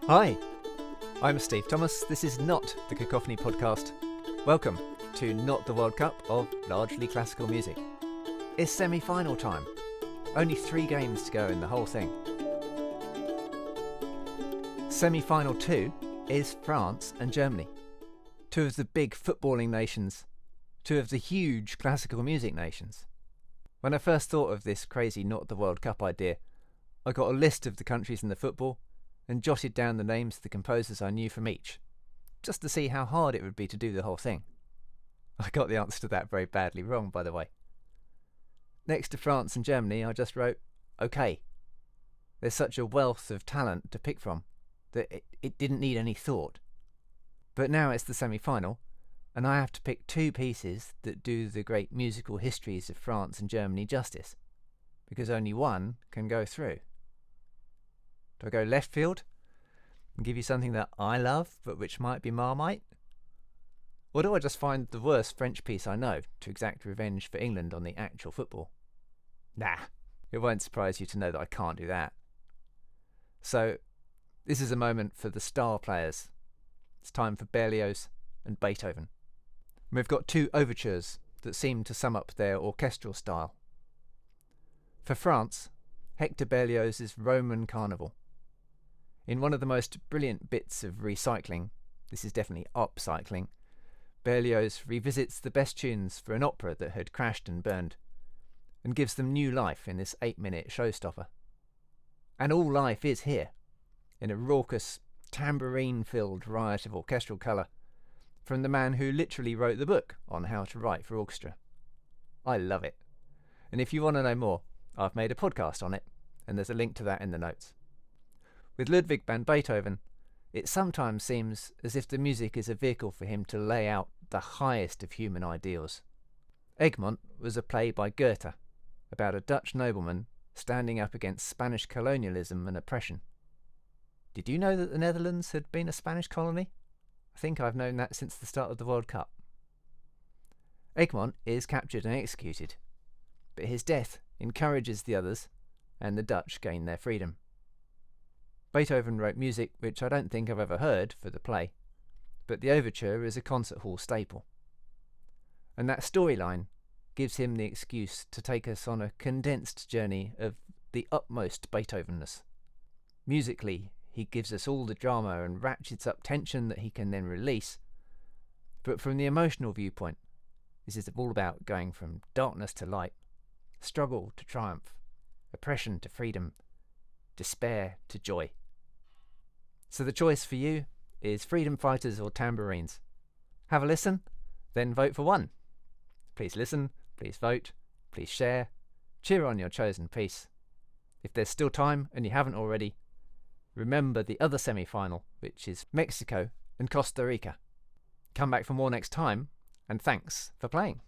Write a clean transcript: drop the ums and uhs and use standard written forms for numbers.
Hi, I'm Steve Thomas. This is not the Cacophony podcast. Welcome to Not the World Cup of largely classical music. It's semi-final time. Only 3 games to go in the whole thing. Semi-final 2 is France and Germany. 2 of the big footballing nations. 2 of the huge classical music nations. When I first thought of this crazy Not the World Cup idea, I got a list of the countries in the football and jotted down the names of the composers I knew from each, just to see how hard it would be to do the whole thing. I got the answer to that very badly wrong, by the way. Next to France and Germany, I just wrote, OK. There's such a wealth of talent to pick from that it didn't need any thought. But now it's the semi-final, and I have to pick 2 pieces that do the great musical histories of France and Germany justice, because only one can go through. Do I go left field and give you something that I love, but which might be Marmite? Or do I just find the worst French piece I know to exact revenge for England on the actual football? Nah, it won't surprise you to know that I can't do that. So, this is a moment for the star players. It's time for Berlioz and Beethoven. And we've got 2 overtures that seem to sum up their orchestral style. For France, Hector Berlioz's Roman Carnival. In one of the most brilliant bits of recycling, this is definitely upcycling, Berlioz revisits the best tunes for an opera that had crashed and burned, and gives them new life in this 8-minute showstopper. And all life is here, in a raucous, tambourine-filled riot of orchestral colour, from the man who literally wrote the book on how to write for orchestra. I love it. And if you want to know more, I've made a podcast on it, and there's a link to that in the notes. With Ludwig and Beethoven, it sometimes seems as if the music is a vehicle for him to lay out the highest of human ideals. Egmont was a play by Goethe about a Dutch nobleman standing up against Spanish colonialism and oppression. Did you know that the Netherlands had been a Spanish colony? I think I've known that since the start of the World Cup. Egmont is captured and executed, but his death encourages the others, and the Dutch gain their freedom. Beethoven wrote music which I don't think I've ever heard for the play, but the overture is a concert hall staple. And that storyline gives him the excuse to take us on a condensed journey of the utmost Beethovenness. Musically, he gives us all the drama and ratchets up tension that he can then release, but from the emotional viewpoint, this is all about going from darkness to light, struggle to triumph, oppression to freedom, despair to joy. So the choice for you is freedom fighters or tambourines. Have a listen, then vote for one. Please listen, please vote, please share, cheer on your chosen piece. If there's still time and you haven't already, remember the other semi-final, which is Mexico and Costa Rica. Come back for more next time, and thanks for playing.